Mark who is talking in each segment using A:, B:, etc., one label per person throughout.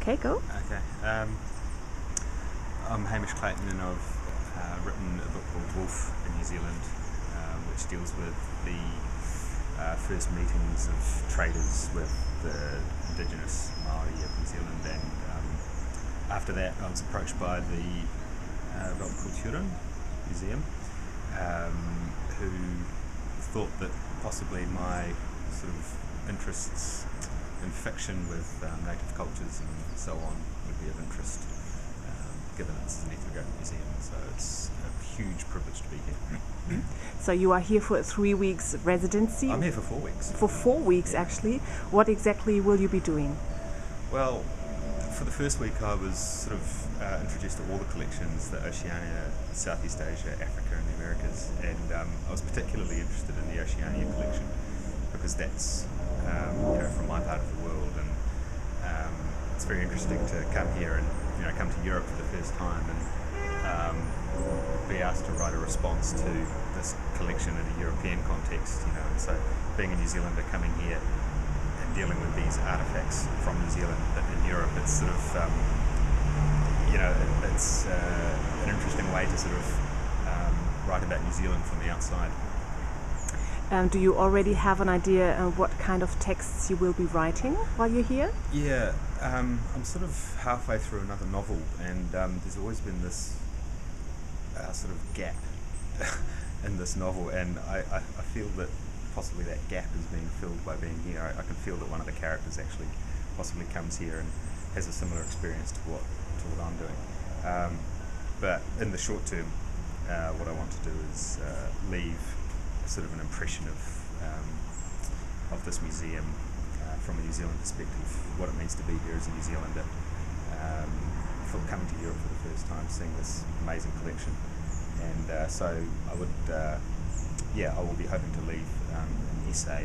A: Okay, go.
B: Okay. I'm Hamish Clayton, and I've written a book called Wolf in New Zealand, which deals with the first meetings of traders with the indigenous Māori of New Zealand, and after that I was approached by the Weltkulturen Museum, who thought that possibly my sort of interests in fiction with native cultures and so on would be of interest, given it's an ethnographic museum, so it's a huge privilege to be here.
A: So you are here for a 3 weeks residency?
B: I'm here for 4 weeks.
A: For 4 weeks,
B: yeah.
A: Actually. What exactly will you be doing?
B: Well, for the first week I was sort of introduced to all the collections, the Oceania, Southeast Asia, Africa and the Americas, and I was particularly interested in the Oceania collection because that's from my part of the world, and it's very interesting to come here and come to Europe for the first time and be asked to write a response to this collection in a European context, and so being a New Zealander coming here and dealing with these artifacts from New Zealand in Europe, it's sort of it's an interesting way to sort of write about New Zealand from the outside.
A: Do you already have an idea of what kind of texts you will be writing while you're here?
B: Yeah, I'm sort of halfway through another novel, and there's always been this sort of gap in this novel, and I feel that possibly that gap is being filled by being here. I can feel that one of the characters actually possibly comes here and has a similar experience to what I'm doing. But in the short term, what I want to do is leave sort of an impression of this museum from a New Zealand perspective, what it means to be here as a New Zealander, for coming to Europe for the first time, seeing this amazing collection, and so I would, I will be hoping to leave an essay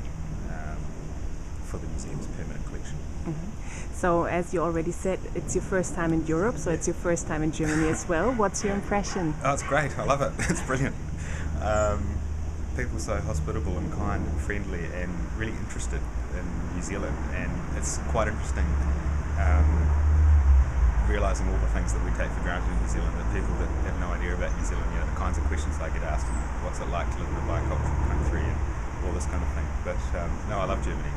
B: for the museum's permanent collection.
A: Mm-hmm. So, as you already said, it's your first time in Europe, so it's your first time in Germany as well. What's your impression?
B: Oh, it's great. I love it. It's brilliant. People are so hospitable and kind and friendly and really interested in New Zealand, and it's quite interesting realising all the things that we take for granted in New Zealand, that people that have no idea about New Zealand, the kinds of questions I get asked, what's it like to live in a bicultural country and all this kind of thing. But no, I love Germany,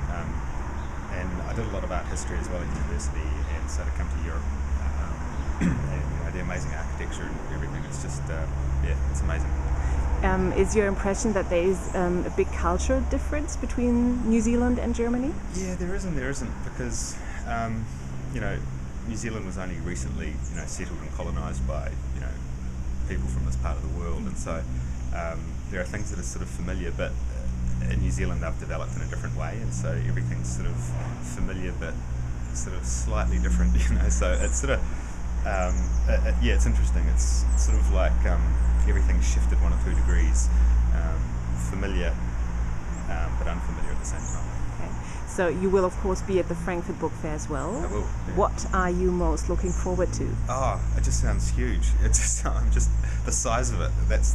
B: and I did a lot of art history as well at university, and so to come to Europe and the amazing architecture and everything, it's just it's amazing.
A: Is your impression that there is a big cultural difference between New Zealand and Germany?
B: Yeah, there isn't, because New Zealand was only recently settled and colonised by people from this part of the world, and so there are things that are sort of familiar, but in New Zealand they've developed in a different way, and so everything's sort of familiar but sort of slightly different, so it's sort of it's interesting. It's sort of like everything's shifted 1 or 2 degrees, familiar but unfamiliar at the same time.
A: Okay. So you will of course be at the Frankfurt Book Fair as well.
B: I will. Yeah.
A: What are you most looking forward to?
B: Oh, it just sounds huge. It's just the size of it. That's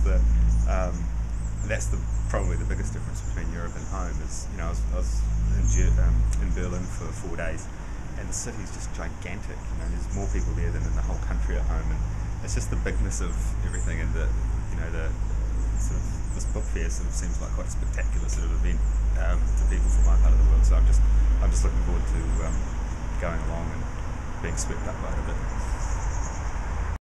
B: probably the biggest difference between Europe and home. Is I was in Berlin for 4 days, and the city's just gigantic. There's more people there than in the whole country at home, and it's just the bigness of everything, and the sort of this book fair sort of seems like quite a spectacular sort of event to people from my part of the world. So I'm just looking forward to going along and being swept up by it a bit.